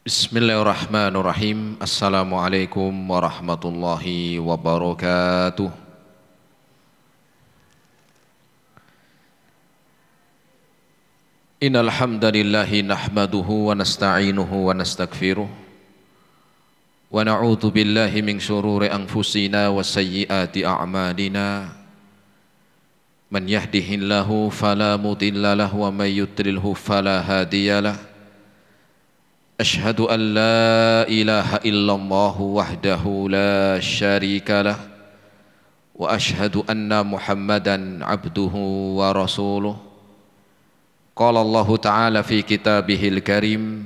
Bismillahirrahmanirrahim. Assalamualaikum warahmatullahi wabarakatuh. Innal hamdalillahi nahmaduhu wa nasta'inuhu wa nastaghfiruh wa na'udzu billahi min syururi anfusina wa sayyiati a'malina. Man yahdihillahu fala mudilla lahu wa may yudlilhu fala hadiyalah. Ashhadu an la ilaha illallah wahdahu la syarika lah wa ashhadu anna Muhammadan abduhu wa rasuluh. Qala Allah Ta'ala fi kitabihil karim,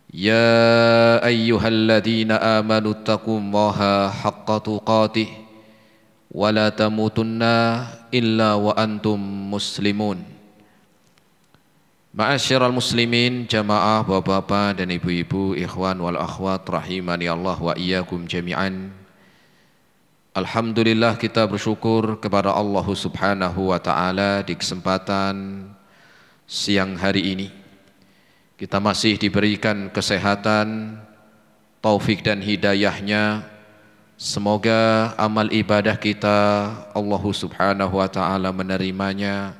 ya ayyuhalladzina amanu taqullaha haqqa tuqatih wa la tamutunna illa wa antum muslimun. Ma'asyiral muslimin, jamaah bapak-bapak dan ibu-ibu, ikhwan wal akhwat rahimani Allah wa iyyakum jami'an. Alhamdulillah, kita bersyukur kepada Allah Subhanahu wa taala di kesempatan siang hari ini. Kita masih diberikan kesehatan, taufik dan hidayahnya. Semoga amal ibadah kita Allah Subhanahu wa taala menerimanya.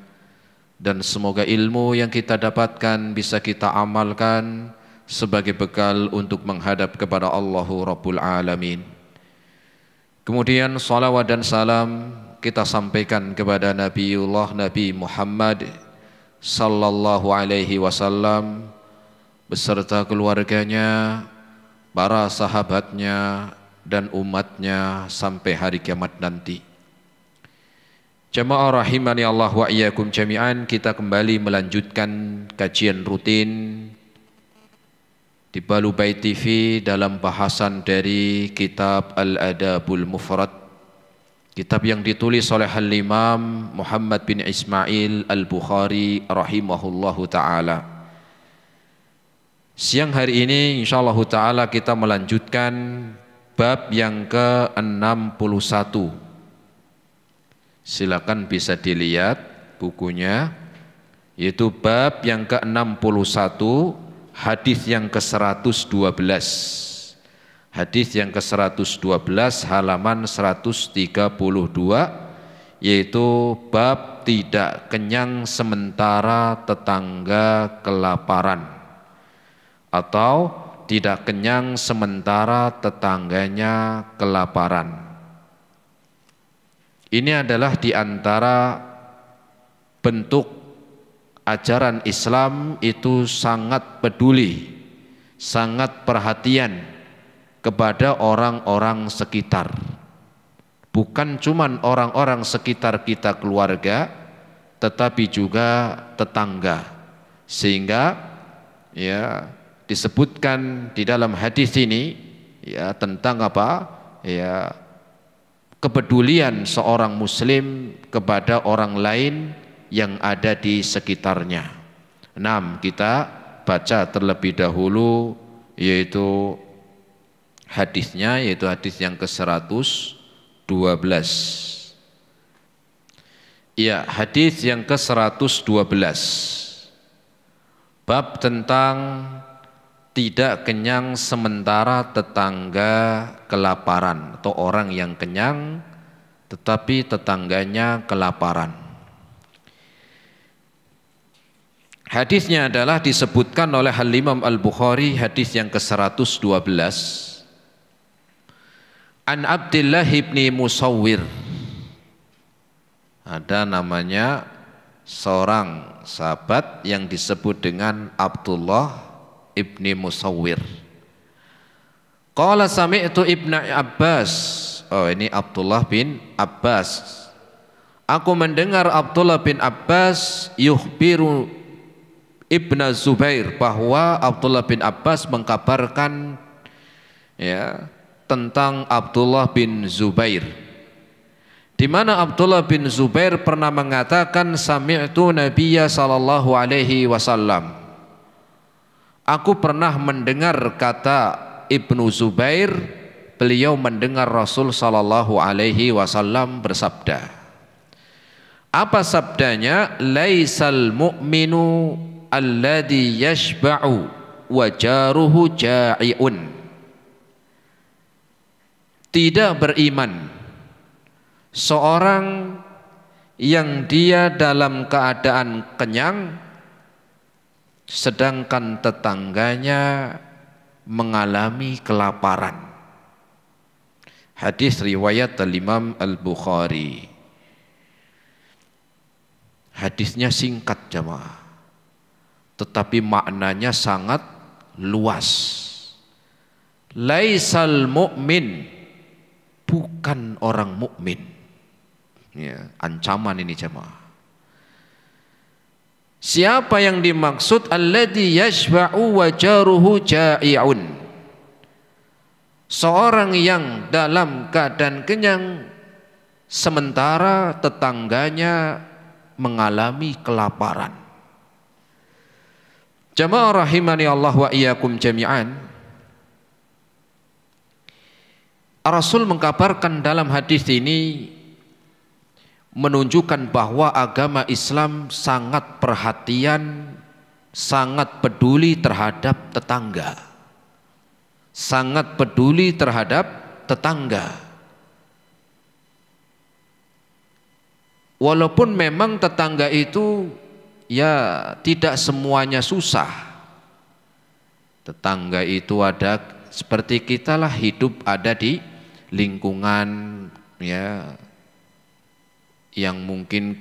Dan semoga ilmu yang kita dapatkan bisa kita amalkan sebagai bekal untuk menghadap kepada Allahu Rabbul Alamin. Kemudian salawat dan salam kita sampaikan kepada Nabiullah Nabi Muhammad sallallahu alaihi wasallam beserta keluarganya, para sahabatnya dan umatnya sampai hari kiamat nanti. Jamaah rahimani Allah wa iyyakum jami'an, kita kembali melanjutkan kajian rutin di Balubay TV dalam bahasan dari kitab Al-Adabul Mufrad, kitab yang ditulis oleh Al-Imam Muhammad bin Ismail Al-Bukhari rahimahullahu ta'ala. Siang hari ini insyaallah ta'ala kita melanjutkan bab yang ke-61. Silakan bisa dilihat bukunya, yaitu bab yang ke-61, hadis yang ke-112. Hadis yang ke-112 halaman 132, yaitu bab tidak kenyang sementara tetangga kelaparan, atau tidak kenyang sementara tetangganya kelaparan. Ini adalah di antara bentuk ajaran Islam itu sangat peduli, sangat perhatian kepada orang-orang sekitar. Bukan cuma orang-orang sekitar kita keluarga, tetapi juga tetangga. Sehingga ya disebutkan di dalam hadis ini ya tentang apa? Ya, kepedulian seorang muslim kepada orang lain yang ada di sekitarnya. 6, kita baca terlebih dahulu yaitu hadisnya, yaitu hadis yang ke-112. Ya, hadis yang ke-112. Bab tentang tidak kenyang sementara tetangga kelaparan, atau orang yang kenyang tetapi tetangganya kelaparan. Hadisnya adalah disebutkan oleh Al-Imam Al-Bukhari, hadis yang ke-112. An Abdullah ibni Musawwir. Ada namanya seorang sahabat yang disebut dengan Abdullah ibni Musawwir. Qala sami'tu Ibnu Abbas. Oh, ini Abdullah bin Abbas. Aku mendengar Abdullah bin Abbas yukhbiru Ibnu Zubair, bahwa Abdullah bin Abbas mengkabarkan ya tentang Abdullah bin Zubair, di mana Abdullah bin Zubair pernah mengatakan sami'tu Nabiyya sallallahu alaihi wasallam. Aku pernah mendengar, kata Ibnu Zubair, beliau mendengar Rasul sallallahu alaihi wasallam bersabda. Apa sabdanya? Laisal mu'minu alladhi yashba'u wa jaruhu ja'iun. Tidak beriman seorang yang dia dalam keadaan kenyang sedangkan tetangganya mengalami kelaparan. Hadis riwayat Imam Al-Bukhari. Hadisnya singkat jemaah, tetapi maknanya sangat luas. Laisal mu'min, bukan orang mukmin. Ya, ancaman ini jemaah. Siapa yang dimaksud? Alladzi yashba'u wa jaruhu ja'iun. Seorang yang dalam keadaan kenyang sementara tetangganya mengalami kelaparan. Jamaah rahimani Allah wa iyyakum jami'an. Rasul mengkabarkan dalam hadis ini menunjukkan bahwa agama Islam sangat perhatian, sangat peduli terhadap tetangga. Sangat peduli terhadap tetangga. Walaupun memang tetangga itu ya tidak semuanya susah. Tetangga itu ada seperti kita lah, hidup ada di lingkungan ya yang mungkin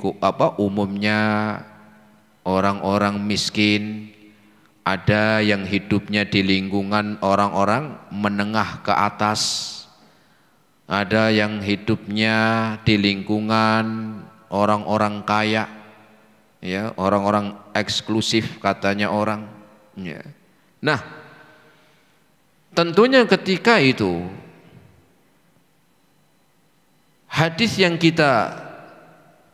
umumnya orang-orang miskin, ada yang hidupnya di lingkungan orang-orang menengah ke atas, ada yang hidupnya di lingkungan orang-orang kaya, ya, orang-orang eksklusif katanya orang. Ya. Nah, tentunya ketika itu hadis yang kita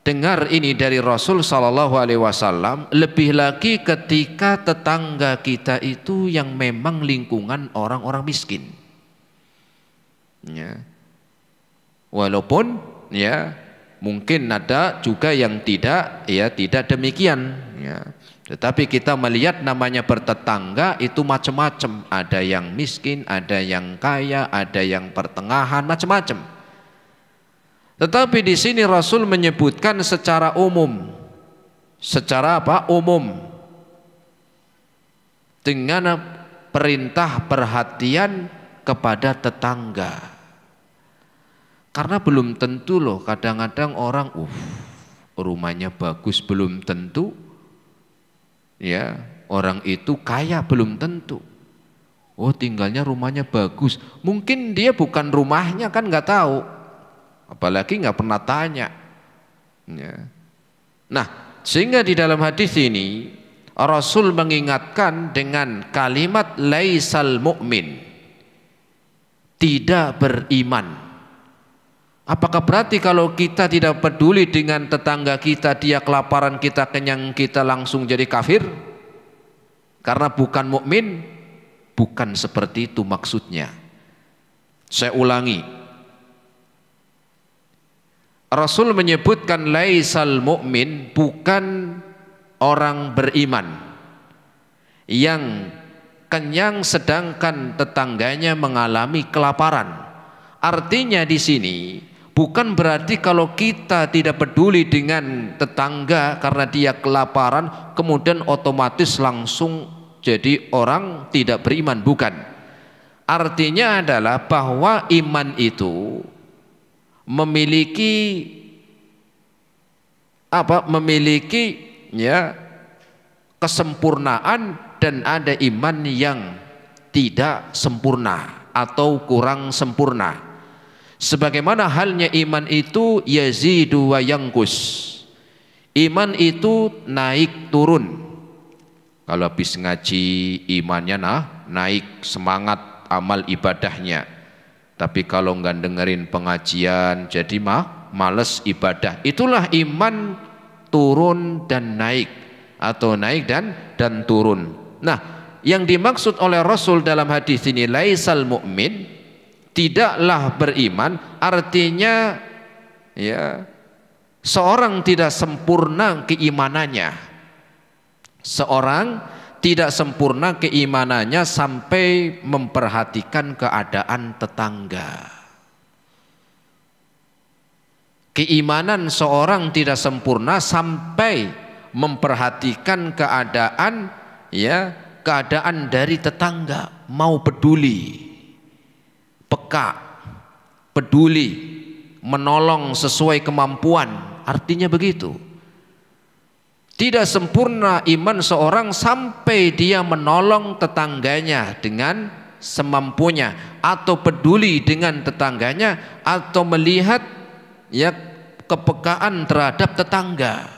dengar ini dari Rasul Sallallahu Alaihi Wasallam, lebih lagi ketika tetangga kita itu yang memang lingkungan orang-orang miskin. Ya. Walaupun ya mungkin ada juga yang tidak demikian ya. Tetapi kita melihat namanya bertetangga itu macam-macam, ada yang miskin, ada yang kaya, ada yang pertengahan, macam-macam. Tetapi di sini Rasul menyebutkan secara umum. Secara apa? Umum. Dengan perintah perhatian kepada tetangga. Karena belum tentu loh, kadang-kadang orang rumahnya bagus, belum tentu ya orang itu kaya, belum tentu. Oh, tinggalnya rumahnya bagus, mungkin dia bukan rumahnya kan nggak tahu, apalagi nggak pernah tanya ya. Nah, sehingga di dalam hadis ini Rasul mengingatkan dengan kalimat laisal mu'min, tidak beriman. Apakah berarti kalau kita tidak peduli dengan tetangga kita, dia kelaparan, kita kenyang, kita langsung jadi kafir? Karena bukan mukmin? Bukan seperti itu maksudnya. Saya ulangi. Rasul menyebutkan laisal mu'min, bukan orang beriman yang kenyang sedangkan tetangganya mengalami kelaparan. Artinya di sini bukan berarti kalau kita tidak peduli dengan tetangga karena dia kelaparan kemudian otomatis langsung jadi orang tidak beriman, bukan. Artinya adalah bahwa iman itu memiliki ya kesempurnaan, dan ada iman yang tidak sempurna atau kurang sempurna. Sebagaimana halnya iman itu yazidu wa yanqus. Iman itu naik turun. Kalau habis ngaji imannya naik, semangat amal ibadahnya. Tapi kalau nggak dengerin pengajian jadi males ibadah. Itulah iman turun dan naik, atau naik dan turun. Nah, yang dimaksud oleh Rasul dalam hadis ini laisal mu'min, tidaklah beriman, artinya ya seorang tidak sempurna keimanannya. Seorang tidak sempurna keimanannya sampai memperhatikan keadaan tetangga. Keimanan seorang tidak sempurna sampai memperhatikan keadaan, ya, keadaan dari tetangga, mau peduli, peka, peduli, menolong sesuai kemampuan, artinya begitu. Tidak sempurna iman seorang sampai dia menolong tetangganya dengan semampunya, atau peduli dengan tetangganya, atau melihat, ya, kepekaan terhadap tetangga.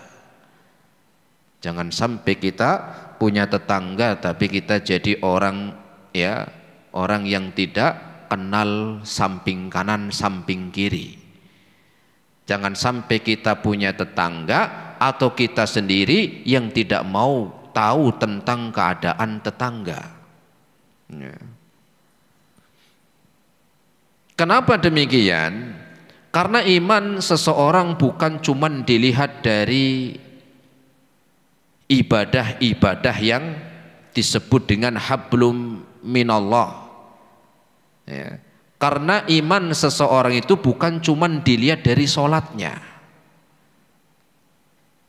Jangan sampai kita punya tetangga tapi kita jadi orang, ya, orang yang tidak kenal samping kanan samping kiri. Jangan sampai kita punya tetangga atau kita sendiri yang tidak mau tahu tentang keadaan tetangga. Ya. Kenapa demikian? Karena iman seseorang bukan cuma dilihat dari ibadah-ibadah yang disebut dengan hablum minallah. Ya. Karena iman seseorang itu bukan cuma dilihat dari sholatnya.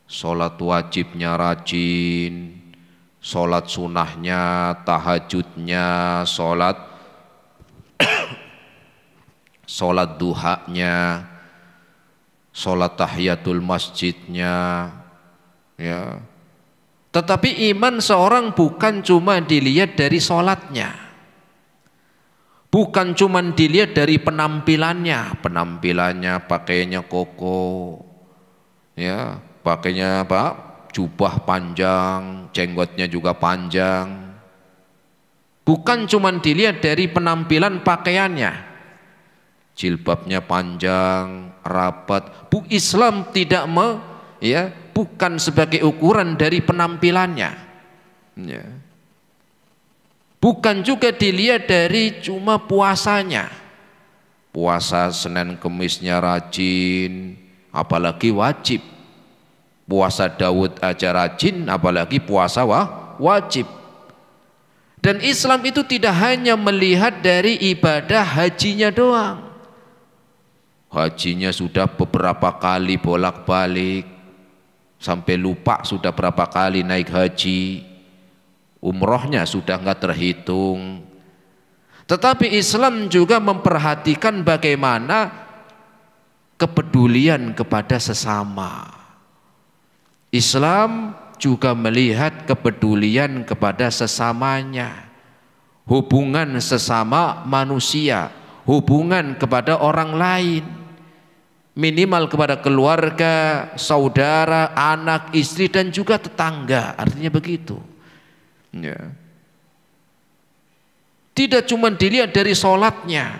Sholat wajibnya rajin, sholat sunnahnya, tahajudnya, sholat duhanya, sholat tahiyatul masjidnya, ya. Tetapi iman seorang bukan cuma dilihat dari sholatnya, bukan cuma dilihat dari penampilannya, pakainya koko, ya, pakainya apa? Jubah panjang, jenggotnya juga panjang. Bukan cuma dilihat dari penampilan pakaiannya, jilbabnya panjang, rapat. Islam tidak ya, bukan sebagai ukuran dari penampilannya. Ya. Bukan juga dilihat dari cuma puasanya. Puasa Senin Kemisnya rajin, apalagi wajib. Puasa Daud aja rajin, apalagi puasa wajib. Dan Islam itu tidak hanya melihat dari ibadah hajinya doang. Hajinya sudah beberapa kali bolak-balik, sampai lupa sudah berapa kali naik haji. Umrohnya sudah nggak terhitung. Tetapi Islam juga memperhatikan bagaimana kepedulian kepada sesama. Islam juga melihat kepedulian kepada sesamanya, hubungan sesama manusia, hubungan kepada orang lain, minimal kepada keluarga, saudara, anak, istri, dan juga tetangga. Artinya begitu. Ya. Tidak cuma dilihat dari sholatnya,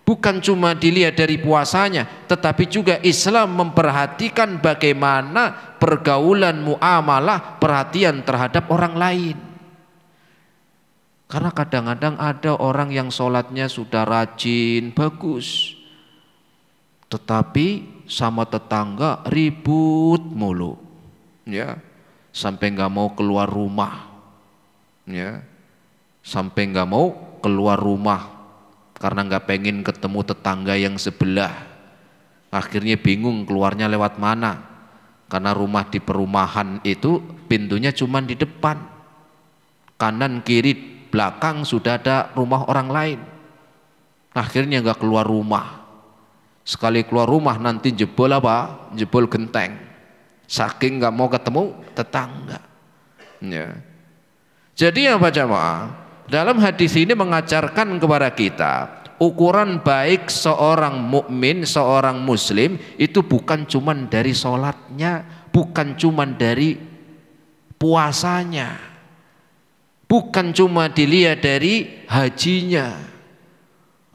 bukan cuma dilihat dari puasanya, tetapi juga Islam memperhatikan bagaimana pergaulan, muamalah, perhatian terhadap orang lain. Karena kadang-kadang ada orang yang sholatnya sudah rajin, bagus, tetapi sama tetangga ribut mulu, ya, sampai nggak mau keluar rumah. Ya, sampai nggak mau keluar rumah karena nggak pengen ketemu tetangga yang sebelah. Akhirnya bingung keluarnya lewat mana, karena rumah di perumahan itu pintunya cuma di depan, kanan kiri belakang sudah ada rumah orang lain. Akhirnya nggak keluar rumah. Sekali keluar rumah nanti jebol apa? Jebol genteng, saking nggak mau ketemu tetangga. Ya. Jadi apa jamaah? Dalam hadis ini mengajarkan kepada kita ukuran baik seorang mukmin, seorang muslim itu bukan cuma dari sholatnya, bukan cuma dari puasanya, bukan cuma dilihat dari hajinya.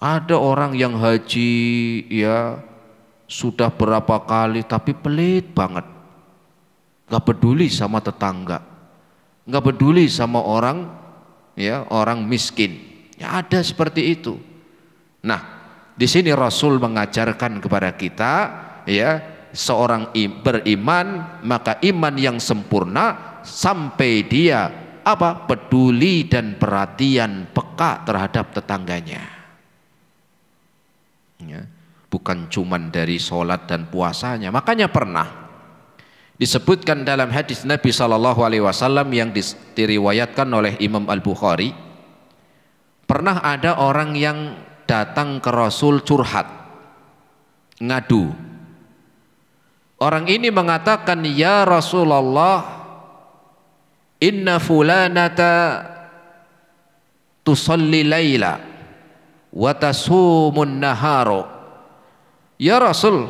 Ada orang yang haji, ya, sudah berapa kali tapi pelit banget, gak peduli sama tetangga, nggak peduli sama orang, ya, orang miskin. Ya, ada seperti itu. Nah, di sini Rasul mengajarkan kepada kita, ya, seorang beriman, maka iman yang sempurna sampai dia apa? Peduli dan perhatian, peka terhadap tetangganya. Ya, bukan cuman dari sholat dan puasanya. Makanya pernah disebutkan dalam hadis Nabi SAW yang diriwayatkan oleh Imam Al-Bukhari, pernah ada orang yang datang ke Rasul curhat, ngadu. Orang ini mengatakan, ya Rasulullah, inna fulanata tusalli laila wa tasumun naharo. Ya Rasul,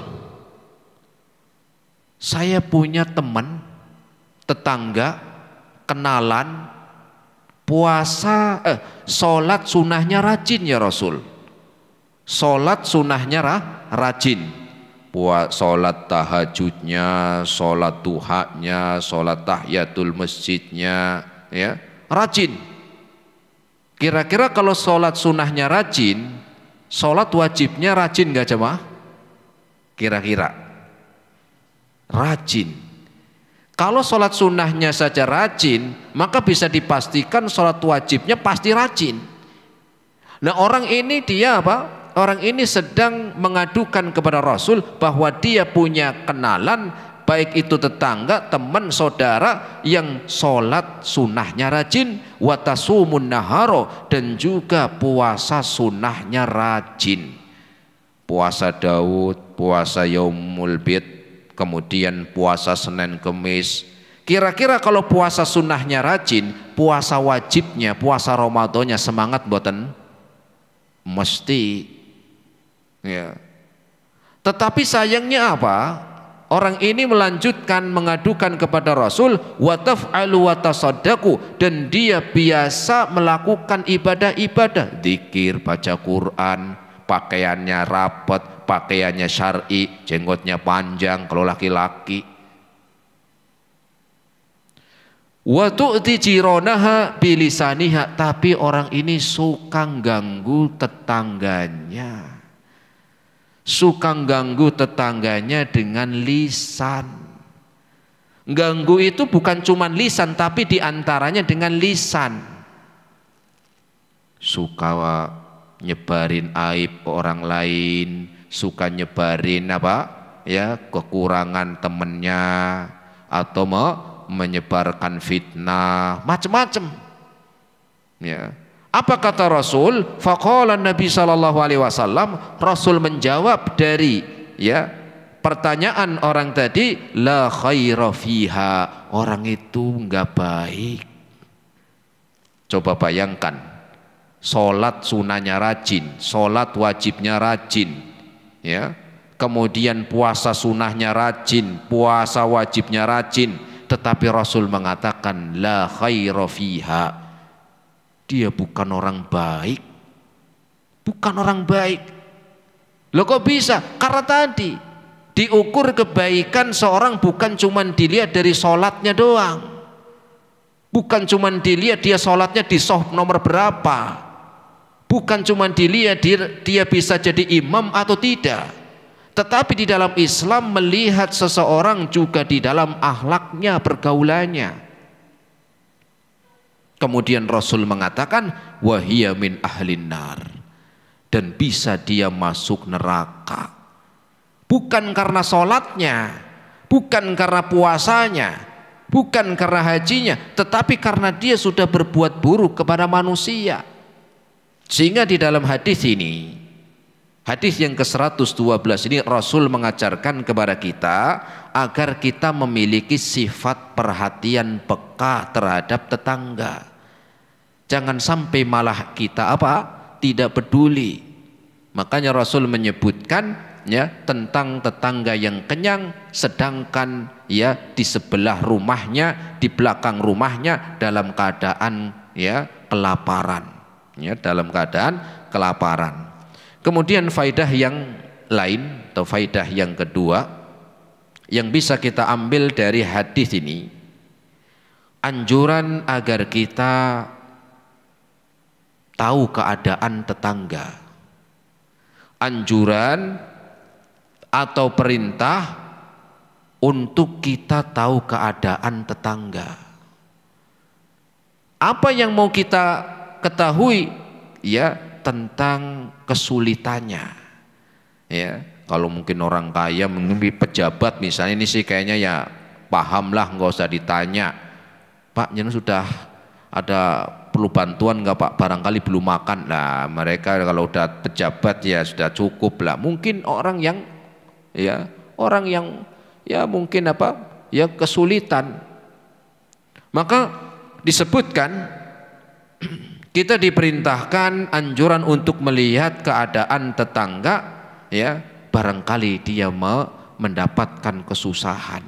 saya punya teman, tetangga, kenalan, puasa, sholat sunnahnya rajin ya Rasul. Sholat sunnahnya rajin. Sholat tahajudnya, sholat duhanya, sholat tahiyatul masjidnya, ya rajin. Kira-kira kalau sholat sunnahnya rajin, sholat wajibnya rajin gak jemaah? Kira-kira rajin. Kalau sholat sunnahnya saja rajin, maka bisa dipastikan sholat wajibnya pasti rajin. Nah orang ini dia apa? Orang ini sedang mengadukan kepada Rasul bahwa dia punya kenalan, baik itu tetangga, teman, saudara yang sholat sunnahnya rajin, watasumun naharo, dan juga puasa sunnahnya rajin. Puasa Daud, puasa Yaumul Bid, kemudian puasa Senin Kemis. Kira-kira kalau puasa sunnahnya rajin, puasa wajibnya, puasa Ramadannya semangat mboten? Mesti. Ya. Tetapi sayangnya apa? Orang ini melanjutkan mengadukan kepada Rasul, wa taf'alu wa tasaddaqu, dan dia biasa melakukan ibadah-ibadah, zikir, baca Quran, pakaiannya rapat, pakaiannya syar'i, jenggotnya panjang kalau laki-laki. Wa tu'ti jiranaha bilisaniha, tapi orang ini suka ganggu tetangganya. Suka ganggu tetangganya dengan lisan. Ganggu itu bukan cuma lisan, tapi diantaranya dengan lisan. Suka nyebarin aib ke orang lain, suka nyebarin apa? Ya, kekurangan temennya, atau menyebarkan fitnah, macam-macam. Ya. Apa kata Rasul? Faqala Nabi SAW, Rasul menjawab dari ya pertanyaan orang tadi, la khaira fiha, orang itu enggak baik. Coba bayangkan, sholat sunahnya rajin, sholat wajibnya rajin, ya, kemudian puasa sunahnya rajin, puasa wajibnya rajin, tetapi Rasul mengatakan la khaira fiha, dia bukan orang baik, bukan orang baik. Loh kok bisa? Karena tadi diukur kebaikan seorang bukan cuma dilihat dari sholatnya doang, bukan cuma dilihat dia sholatnya di sof nomor berapa, bukan cuma dilihat dia bisa jadi imam atau tidak, tetapi di dalam Islam melihat seseorang juga di dalam akhlaknya, pergaulannya. Kemudian Rasul mengatakan wahiyya min ahlin nar, dan bisa dia masuk neraka, bukan karena sholatnya, bukan karena puasanya, bukan karena hajinya, tetapi karena dia sudah berbuat buruk kepada manusia. Sehingga di dalam hadis ini, hadis yang ke-112 ini, Rasul mengajarkan kepada kita agar kita memiliki sifat perhatian peka terhadap tetangga. Jangan sampai malah kita apa? Tidak peduli. Makanya Rasul menyebutkan ya tentang tetangga yang kenyang, sedangkan ya di sebelah rumahnya, di belakang rumahnya dalam keadaan ya kelaparan. Ya, dalam keadaan kelaparan. Kemudian faidah yang lain atau faidah yang kedua yang bisa kita ambil dari hadis ini, anjuran agar kita tahu keadaan tetangga, anjuran atau perintah untuk kita tahu keadaan tetangga. Apa yang mau kita ketahui? Ya, tentang kesulitannya. Ya, kalau mungkin orang kaya, mungkin pejabat misalnya, ini sih kayaknya ya paham lah, nggak usah ditanya. Pak, jangan sudah ada perlu bantuan nggak Pak? Barangkali belum makan. Nah, mereka kalau udah pejabat ya sudah cukup lah. Mungkin orang yang ya mungkin ya kesulitan. Maka disebutkan kita diperintahkan anjuran untuk melihat keadaan tetangga, ya, barangkali dia mendapatkan kesusahan.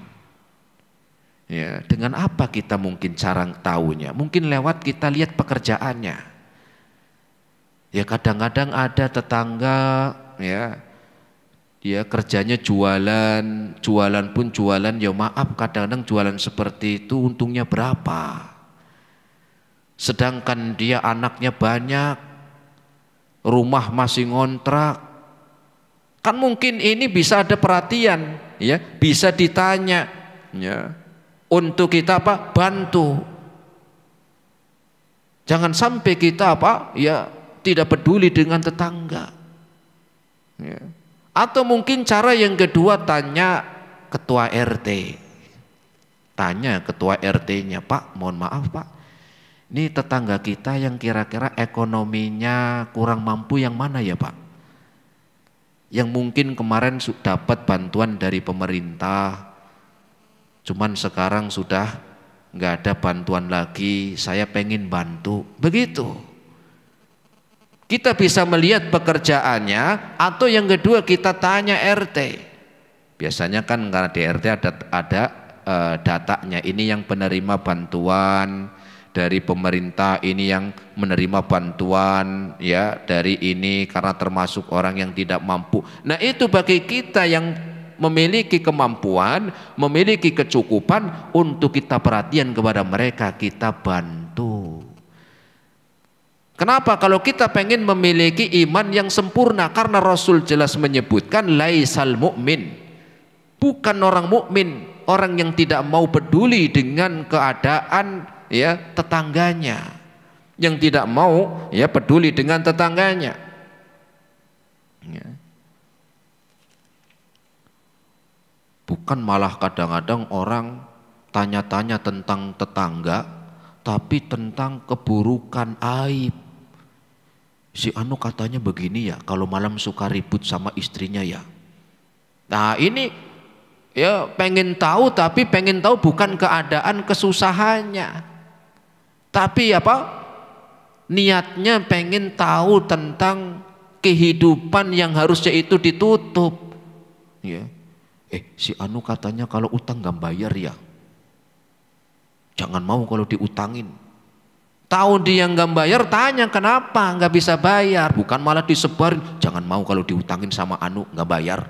Ya, dengan apa kita mungkin cara tahunya? Mungkin lewat kita lihat pekerjaannya. Ya, kadang-kadang ada tetangga, ya, dia kerjanya jualan pun jualan, ya maaf, kadang-kadang jualan seperti itu untungnya berapa? Sedangkan dia anaknya banyak, rumah masih ngontrak. Kan mungkin ini bisa ada perhatian, ya, bisa ditanya, ya, untuk kita bantu. Jangan sampai kita ya tidak peduli dengan tetangga. Ya. Atau mungkin cara yang kedua, tanya ketua RT. Tanya ketua RT-nya, Pak, mohon maaf Pak, ini tetangga kita yang kira-kira ekonominya kurang mampu yang mana ya Pak? Yang mungkin kemarin dapat bantuan dari pemerintah, cuman sekarang sudah nggak ada bantuan lagi, saya pengen bantu. Begitu. Kita bisa melihat pekerjaannya, atau yang kedua kita tanya RT. Biasanya kan karena di RT ada datanya, ini yang penerima bantuan dari pemerintah, ini yang menerima bantuan ya dari ini karena termasuk orang yang tidak mampu. Nah, itu bagi kita yang memiliki kemampuan, memiliki kecukupan untuk kita perhatian kepada mereka, kita bantu. Kenapa? Kalau kita pengen memiliki iman yang sempurna, karena Rasul jelas menyebutkan laisal mu'min, bukan orang mukmin orang yang tidak mau peduli dengan keadaan ya tetangganya, yang tidak mau ya peduli dengan tetangganya. Ya. Bukan malah kadang-kadang orang tanya-tanya tentang tetangga, tapi tentang keburukan, aib. Si anu katanya begini ya, kalau malam suka ribut sama istrinya ya. Nah ini ya pengen tahu, tapi pengen tahu bukan keadaan kesusahannya, tapi niatnya pengen tahu tentang kehidupan yang harusnya itu ditutup. Ya. Si anu katanya kalau utang gak bayar ya, jangan mau kalau diutangin. Tahu dia nggak bayar, tanya kenapa nggak bisa bayar, bukan malah disebarin jangan mau kalau diutangin sama anu nggak bayar.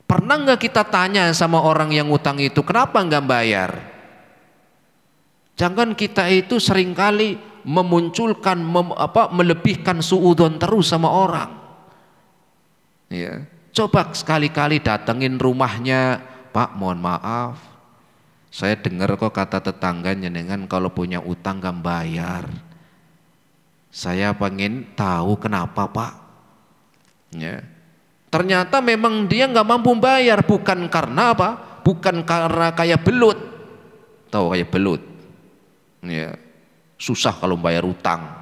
Pernah nggak kita tanya sama orang yang utang itu kenapa nggak bayar? Jangan kita itu seringkali memunculkan melebihkan suudzon terus sama orang. Ya, coba sekali-kali datengin rumahnya, Pak mohon maaf, saya dengar kok kata tetangganya dengan kalau punya utang gak bayar. Saya pengen tahu kenapa Pak. Ya. Ternyata memang dia gak mampu bayar, bukan karena bukan karena kayak belut. Tahu kayak belut. Ya. Susah kalau bayar utang.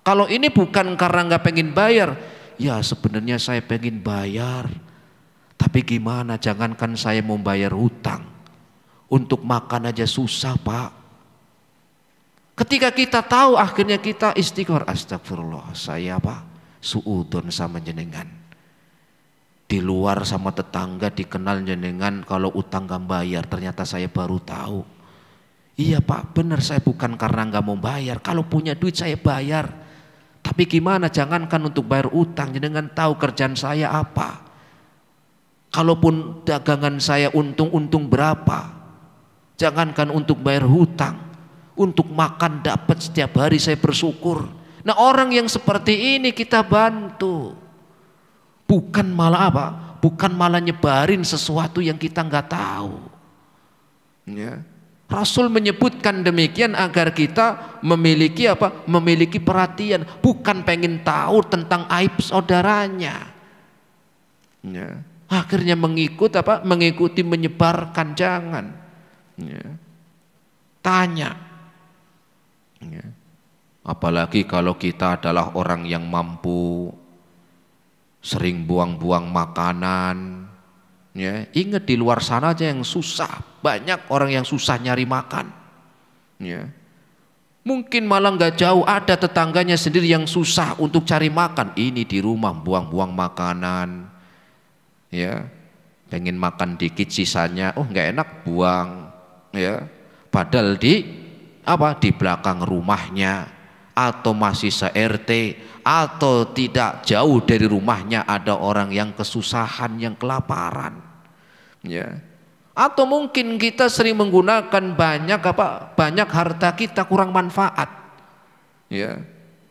Kalau ini bukan karena gak pengen bayar, ya sebenarnya saya pengen bayar. Tapi gimana, jangankan saya mau bayar hutang, untuk makan aja susah Pak. Ketika kita tahu, akhirnya kita istighfar, astagfirullah, saya suudzon sama jenengan. Di luar sama tetangga dikenal jenengan kalau utang gak bayar, ternyata saya baru tahu. Iya Pak, benar saya bukan karena gak mau bayar, kalau punya duit saya bayar. Tapi gimana, jangankan untuk bayar utang, jenengan tahu kerjaan saya apa. Kalaupun dagangan saya untung berapa, jangankan untuk bayar hutang, untuk makan dapat setiap hari saya bersyukur. Nah orang yang seperti ini kita bantu, bukan malah bukan malah nyebarin sesuatu yang kita nggak tahu. Ya. Rasul menyebutkan demikian agar kita memiliki apa? Memiliki perhatian, bukan pengen tahu tentang aib saudaranya. Ya. Akhirnya mengikuti menyebarkan, jangan. Ya. Tanya. Ya. Apalagi kalau kita adalah orang yang mampu, sering buang-buang makanan. Ya, ingat di luar sana aja yang susah, banyak orang yang susah nyari makan. Ya. Mungkin malah nggak jauh ada tetangganya sendiri yang susah untuk cari makan. Ini di rumah buang-buang makanan. Ya, pengen makan dikit sisanya, oh nggak enak buang. Ya, padahal di belakang rumahnya atau masih se-RT atau tidak jauh dari rumahnya ada orang yang kesusahan, yang kelaparan. Ya. Atau mungkin kita sering menggunakan banyak harta kita kurang manfaat. Ya.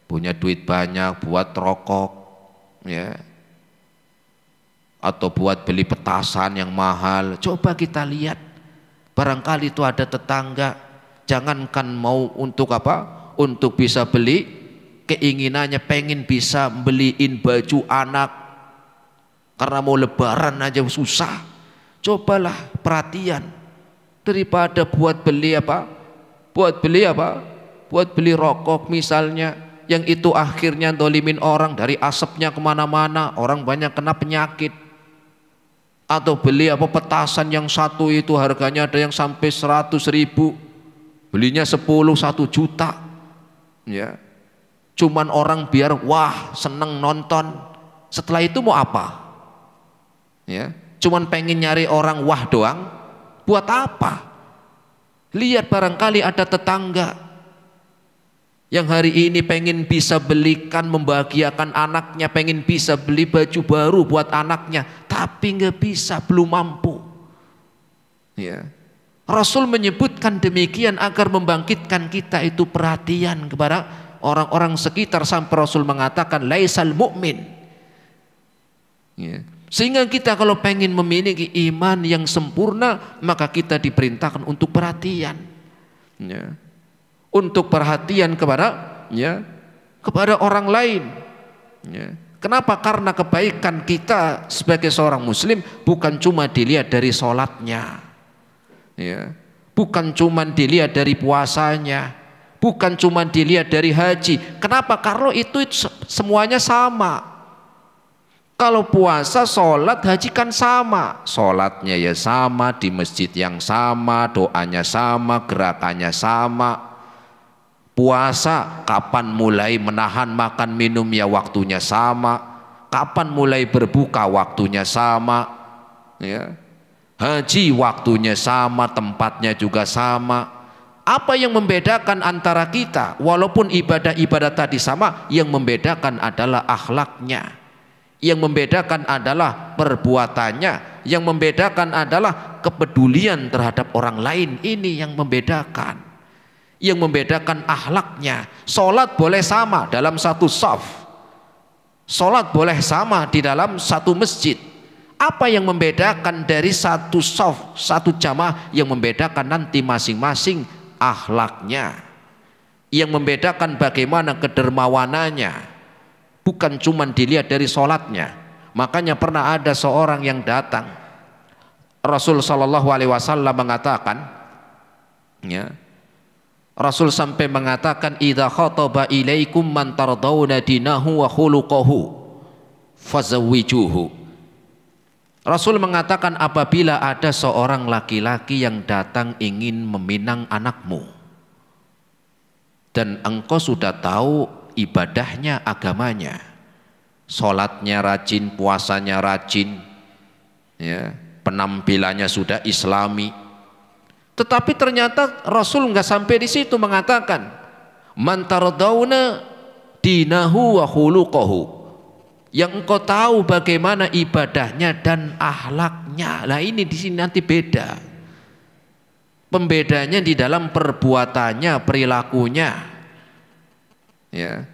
Punya duit banyak buat rokok, ya. Atau buat beli petasan yang mahal. Coba kita lihat, barangkali itu ada tetangga, jangankan mau untuk untuk bisa beli, keinginannya pengen bisa beliin baju anak karena mau lebaran aja susah. Cobalah perhatian, daripada buat beli rokok misalnya, yang itu akhirnya dolimin orang, dari asapnya kemana-mana, orang banyak kena penyakit. Atau beli petasan yang satu itu harganya ada yang sampai 100.000, belinya 1 juta. Ya, cuman orang biar wah seneng nonton. Setelah itu mau apa? Ya, cuman pengen nyari orang wah doang. Buat apa? Lihat, barangkali ada tetangga yang hari ini pengen bisa belikan, membahagiakan anaknya, pengen bisa beli baju baru buat anaknya, tapi nggak bisa, belum mampu. Ya. Rasul menyebutkan demikian agar membangkitkan kita itu perhatian kepada orang-orang sekitar, sampai Rasul mengatakan laisal mu'min. Ya. Sehingga kita kalau pengen memiliki iman yang sempurna, maka kita diperintahkan untuk perhatian. Ya. Untuk perhatian kepada orang lain. Ya. Kenapa? Karena kebaikan kita sebagai seorang muslim bukan cuma dilihat dari sholatnya. Ya, bukan cuma dilihat dari puasanya, bukan cuma dilihat dari haji. Kenapa? Karena itu semuanya sama. Kalau puasa, sholat, haji kan sama. Sholatnya ya sama, di masjid yang sama, doanya sama, gerakannya sama. Puasa, kapan mulai menahan makan minum ya waktunya sama. Kapan mulai berbuka waktunya sama. Ya. Haji waktunya sama, tempatnya juga sama. Apa yang membedakan antara kita? Walaupun ibadah-ibadah tadi sama, yang membedakan adalah akhlaknya, yang membedakan adalah perbuatannya, yang membedakan adalah kepedulian terhadap orang lain. Ini yang membedakan. Yang membedakan akhlaknya. Sholat boleh sama dalam satu shaf, sholat boleh sama di dalam satu masjid. Apa yang membedakan dari satu shaf, satu jamaah? Yang membedakan nanti masing-masing akhlaknya, yang membedakan bagaimana kedermawanannya, bukan cuma dilihat dari sholatnya. Makanya pernah ada seorang yang datang, Rasul Shallallahu Alaihi Wasallam mengatakan, ya, Rasul sampai mengatakan, idza khataba ilaikum man tardawna dinahu wa khuluquhu fazawwijuhu. Rasul mengatakan, apabila ada seorang laki-laki yang datang ingin meminang anakmu dan engkau sudah tahu ibadahnya, agamanya, sholatnya rajin, puasanya rajin, ya, penampilannya sudah islami, tetapi ternyata Rasul nggak sampai di situ, mengatakan man tardawna dinahu wa khuluquhu, yang engkau tahu bagaimana ibadahnya dan akhlaknya. Lah ini di sini nanti beda. Pembedanya di dalam perbuatannya, perilakunya. Ya.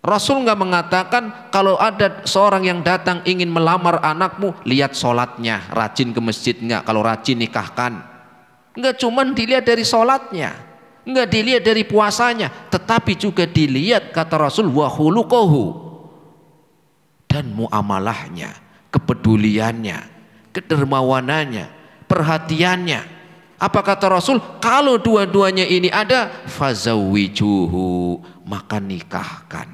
Rasul nggak mengatakan kalau ada seorang yang datang ingin melamar anakmu, lihat sholatnya, rajin ke masjid nggak? Kalau rajin nikahkan. Enggak cuman dilihat dari sholatnya, enggak dilihat dari puasanya, tetapi juga dilihat kata Rasul wa khuluquhu, dan muamalahnya, kepeduliannya, kedermawanannya, perhatiannya. Apa kata Rasul? Kalau dua-duanya ini ada, fazawwijuhu, maka nikahkan,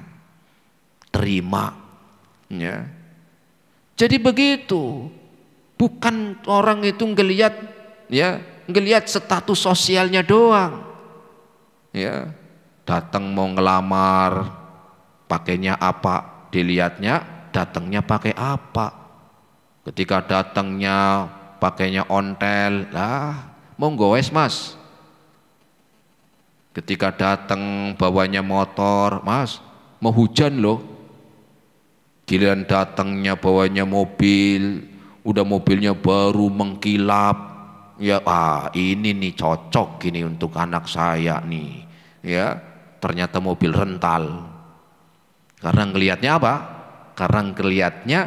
terima. Ya. Jadi begitu. Bukan orang itu ngelihat, ya, ngelihat status sosialnya doang. Ya, datang mau ngelamar, pakainya apa? Dilihatnya datangnya pakai apa. Ketika datangnya pakainya ontel, lah monggo wes mas. Ketika datang bawanya motor, mas mau hujan loh. Giliran datangnya bawanya mobil, udah mobilnya baru mengkilap, ya ini nih cocok gini untuk anak saya nih, ya ternyata mobil rental. Karena ngelihatnya apa? Karena ngelihatnya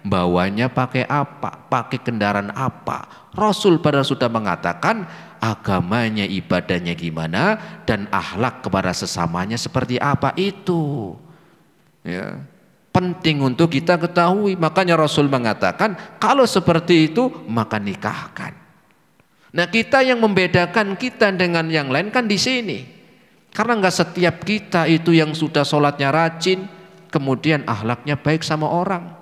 bawanya pakai apa, pakai kendaraan apa. Rasul padahal sudah mengatakan agamanya, ibadahnya gimana, dan akhlak kepada sesamanya seperti apa itu. Ya, penting untuk kita ketahui. Makanya Rasul mengatakan kalau seperti itu maka nikahkan. Nah, kita yang membedakan kita dengan yang lain kan di sini. Karena nggak setiap kita itu yang sudah sholatnya rajin, kemudian akhlaknya baik sama orang.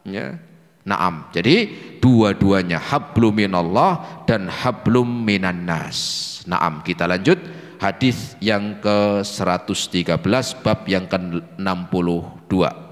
Ya. Naam. Jadi dua-duanya hablum minallah dan hablum minan nas. Naam, kita lanjut hadis yang ke-113 bab yang ke-62.